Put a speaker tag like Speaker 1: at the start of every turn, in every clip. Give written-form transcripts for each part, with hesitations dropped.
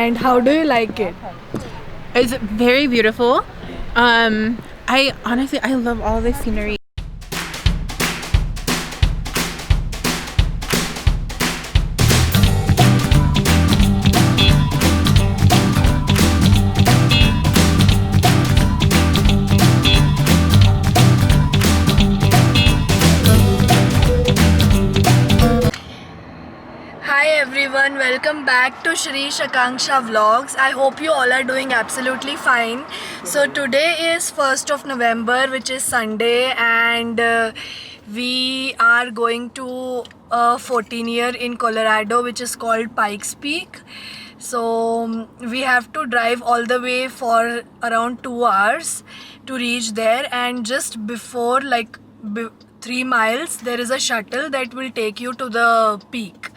Speaker 1: and how do you like it?
Speaker 2: It's very beautiful. I honestly love all the scenery.
Speaker 1: Hi everyone, welcome back to Shri Shakanksha Vlogs. I hope you all are doing absolutely fine. So today is 1st of November, which is Sunday, and we are going to a 14-year in Colorado, which is called Pikes Peak. So we have to drive all the way for around 2 hours to reach there, and just before 3 miles there is a shuttle that will take you to the peak.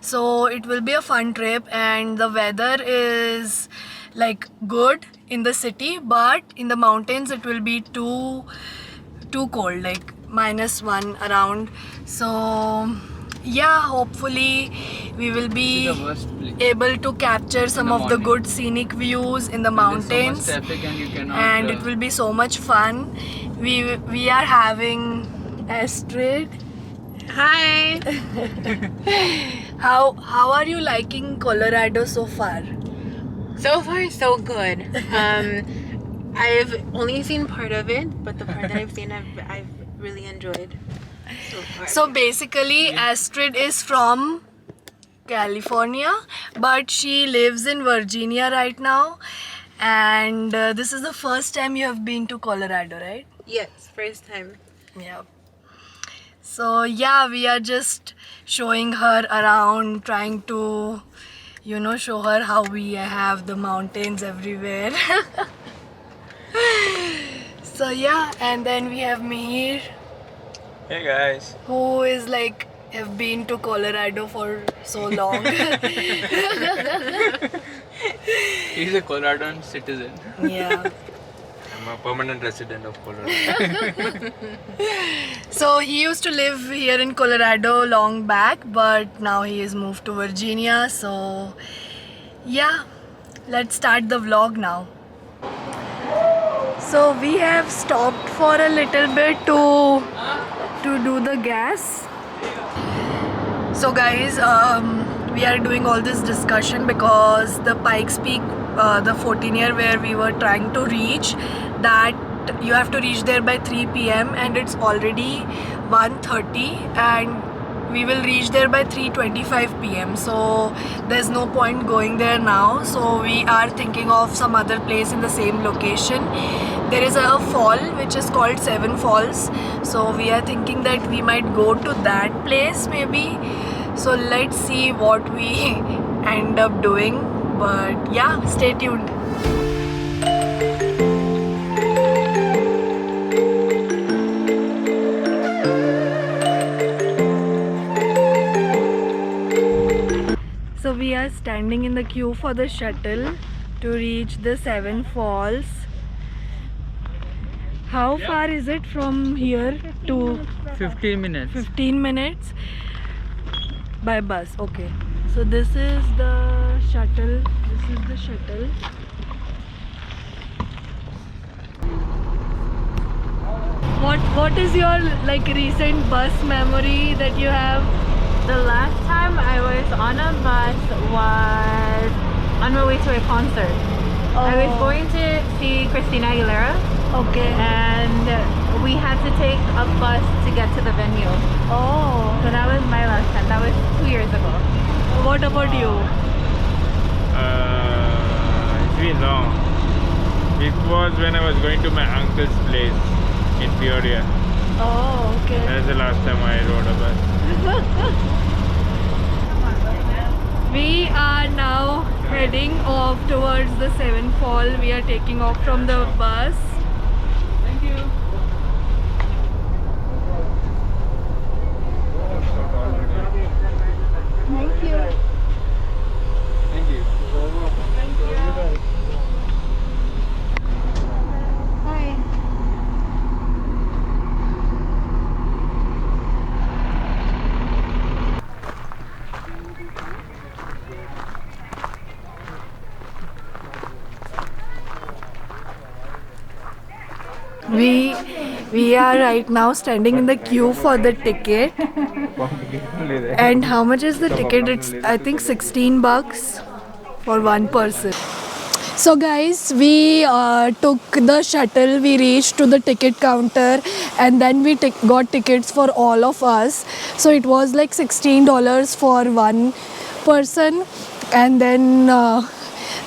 Speaker 1: So it will be a fun trip, and the weather is like good in the city, but in the mountains it will be too cold, like -1 around. So yeah, hopefully we will be able to capture some of the good scenic views in the mountains,
Speaker 3: so much traffic and you cannot,
Speaker 1: and it will be so much fun. We are having Astrid.
Speaker 2: Hi.
Speaker 1: How are you liking Colorado so far?
Speaker 2: So far, so good. I've only seen part of it, but the part that I've seen, I've really enjoyed so far.
Speaker 1: So basically, Astrid is from California, but she lives in Virginia right now, and this is the first time you have been to Colorado, right?
Speaker 2: Yes, first time.
Speaker 1: Yeah. So yeah, we are just showing her around, trying to, show her how we have the mountains everywhere. So yeah, and then we have Mihir,
Speaker 3: Hey guys.
Speaker 1: who is like have been to Colorado for so long.
Speaker 3: He's a Coloradoan citizen.
Speaker 1: Yeah.
Speaker 3: I'm a permanent resident of Colorado.
Speaker 1: So he used to live here in Colorado long back, but now he has moved to Virginia. So yeah, let's start the vlog now. So we have stopped for a little bit to do the gas. So guys, we are doing all this discussion because the Pikes Peak, the 14-year where we were trying to reach, that you have to reach there by 3 p.m. and it's already 1:30, and we will reach there by 3:25 p.m. So there's no point going there now. So we are thinking of some other place in the same location. There is a fall which is called Seven Falls. So we are thinking that we might go to that place maybe. So let's see what we end up doing. But yeah, stay tuned. So we are standing in the queue for the shuttle to reach the Seven Falls. How far is it from here to
Speaker 3: 15 minutes.
Speaker 1: 15 minutes by bus? Okay. So this is the shuttle. What is your recent bus memory that you have?
Speaker 2: The last time I was on a bus was on my way to a concert. I was going to see Christina Aguilera.
Speaker 1: Okay.
Speaker 2: And we had to take a bus to get to the venue.
Speaker 1: Oh.
Speaker 2: So that was my last time. That was 2 years ago.
Speaker 1: What about you?
Speaker 4: It's been long. It was when I was going to my uncle's place in Peoria.
Speaker 1: Oh, okay.
Speaker 4: That's the last time I rode a bus.
Speaker 1: We are now heading off towards the Seven Fall. We are taking off from the bus.
Speaker 4: Thank you.
Speaker 1: Thank you.
Speaker 4: Thank you.
Speaker 1: Hi. We are right now standing in the queue for the ticket. And how much is the ticket? It's I think 16 bucks for one person. So guys, we took the shuttle, we reached to the ticket counter, and then we got tickets for all of us. So it was like $16 for one person, and then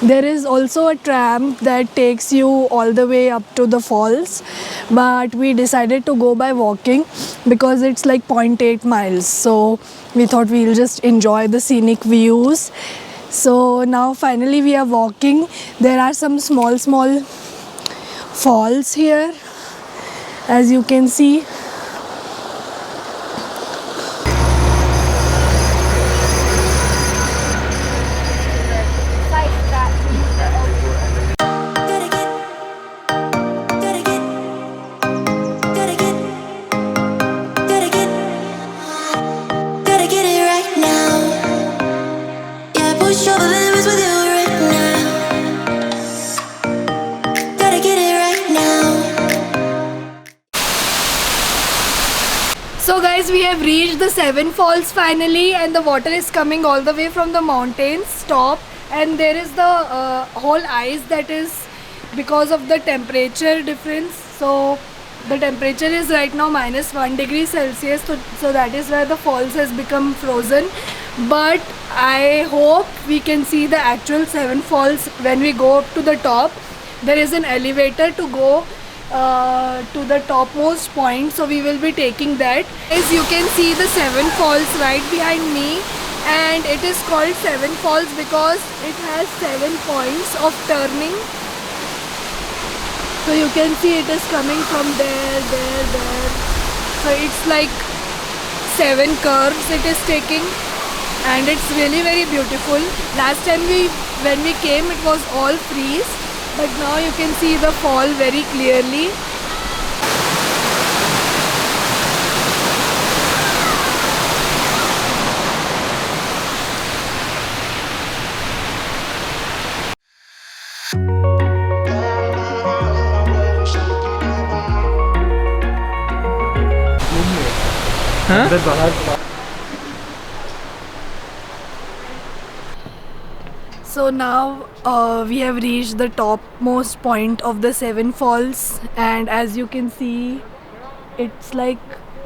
Speaker 1: there is also a tram that takes you all the way up to the falls, but we decided to go by walking because it's like 0.8 miles. So we thought we'll just enjoy the scenic views. So now finally we are walking. There are some small falls here, as you can see.
Speaker 5: Gotta get it right now. Yeah, push over limits with you right now. Gotta get it right now.
Speaker 1: So guys, we have reached the Seven Falls finally, and the water is coming all the way from the mountains top, and there is the whole ice that is because of the temperature difference. So the temperature is right now -1 degree Celsius, so that is where the falls has become frozen. But I hope we can see the actual Seven Falls when we go up to the top. There is an elevator to go to the topmost point, so we will be taking that. As you can see the Seven Falls right behind me, and it is called Seven Falls because it has 7 points of turning. So you can see it is coming from there. So it's like 7 curves it is taking, and it's really very beautiful. Last time when we came, it was all freeze, but now you can see the fall very clearly. So now we have reached the topmost point of the Seven Falls, and as you can see, it's like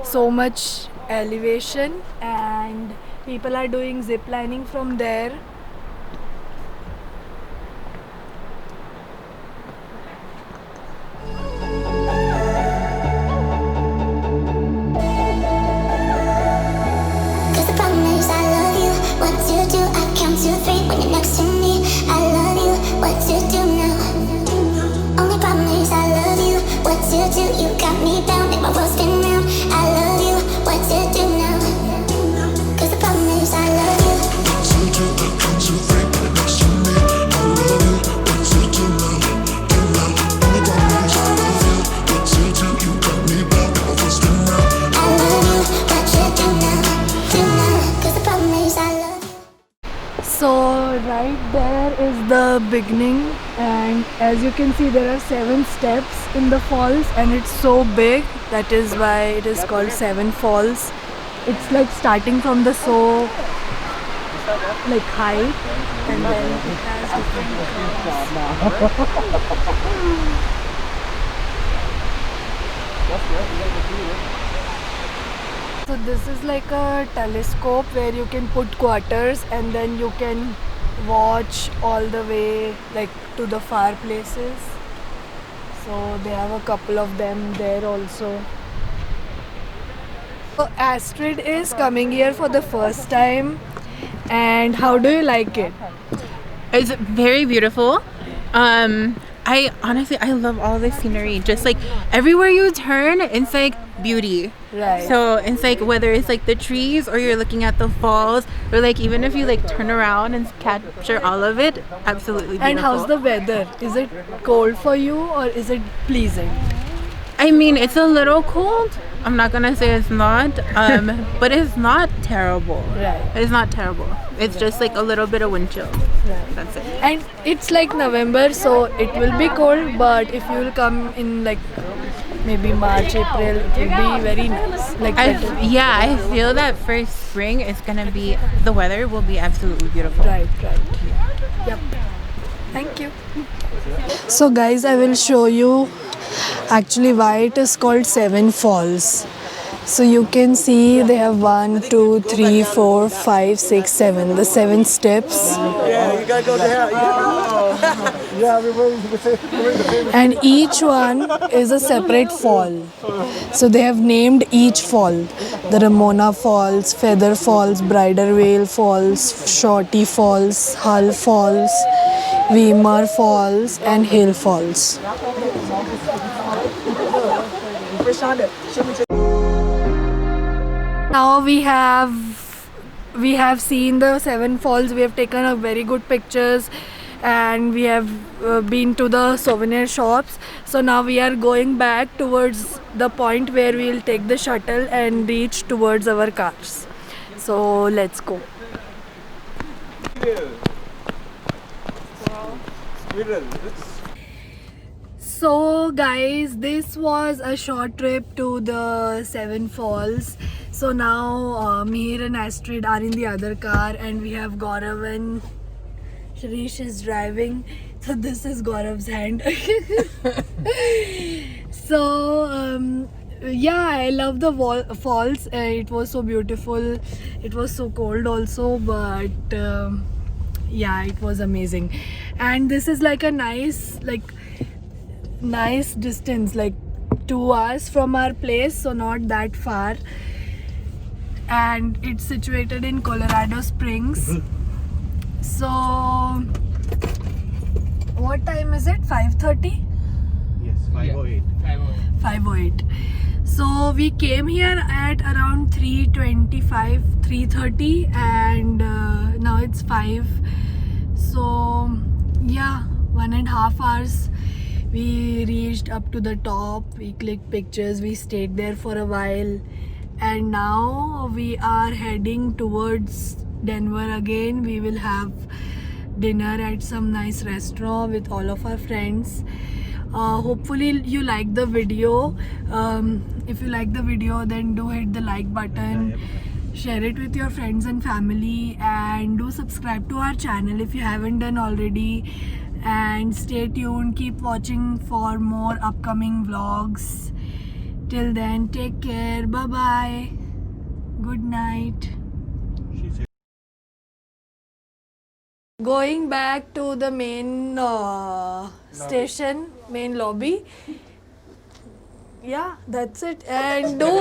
Speaker 1: so much elevation, and people are doing zip lining from there.
Speaker 5: Cause the problem is I love you. What to do? I count to 3 when you're next to me. I love you. What to do now? Only problem is I love you. What to do? You got me down, make my world spin round. I love you. What to do now? Cause the problem is I love you. I love you. What you do now? Do now. Cause the problem is I love you.
Speaker 1: So right there is the beginning, and as you can see there are 7 steps in the falls, and it's so big, that is why it is called Seven Falls. It's like starting from the like height, and then it has different curves. So this is like a telescope where you can put quarters, and then you can watch all the way like to the far places. So they have a couple of them there also. So Astrid is coming here for the first time, and how do you like it?
Speaker 2: It's very beautiful. I honestly love all the scenery. Just like everywhere you turn, it's like beauty.
Speaker 1: Right.
Speaker 2: So it's like whether it's like the trees or you're looking at the falls, or like even if you like turn around and capture all of it, absolutely beautiful.
Speaker 1: And how's the weather? Is it cold for you or is it pleasing?
Speaker 2: I mean, it's a little cold. I'm not gonna say it's not, but it's not terrible.
Speaker 1: Right.
Speaker 2: It's not terrible. It's just like a little bit of wind chill.
Speaker 1: Right.
Speaker 2: That's it.
Speaker 1: And it's like November, so it will be cold, but if you will come in like maybe March, April, it will be very nice. Like better.
Speaker 2: I feel that for spring it's gonna be, the weather will be absolutely beautiful.
Speaker 1: Right. Yep. Thank you. So guys, I will show you actually why it is called Seven Falls. So you can see they have 1, 2, 3, 4, 5, 6, 7. The 7 steps.
Speaker 6: Yeah, you gotta go there. Yeah,
Speaker 1: And each one is a separate fall. So they have named each fall. The Ramona Falls, Feather Falls, Bridal Veil Falls, Shorty Falls, Hull Falls, Weimar Falls and Hill Falls. Now we have seen the 7 falls. We have taken a very good pictures and we have been to the souvenir shops. So now we are going back towards the point where we will take the shuttle and reach towards our cars. So let's go. So guys, this was a short trip to the 7 falls. So now Mihir and Astrid are in the other car and we have Gaurav and Shirish is driving. So this is Gaurav's hand. So yeah, I love the falls. It was so beautiful. It was so cold also, but yeah, it was amazing. And this is like a nice distance, like 2 hours from our place, so not that far. And it's situated in Colorado Springs. So what time is it? 5:30?
Speaker 6: Yes, 508.
Speaker 1: 5:08. So we came here at around 3:25, 3:30 and now it's 5. So yeah, 1.5 hours. We reached up to the top, we clicked pictures, we stayed there for a while, and now we are heading towards Denver again. We will have dinner at some nice restaurant with all of our friends. Hopefully you like the video. If you like the video, then do hit the like button, share it with your friends and family, and do subscribe to our channel if you haven't done already. And stay tuned, keep watching for more upcoming vlogs. Till then, take care, bye bye, good night. Going back to the main station, main lobby. Yeah, that's it. And do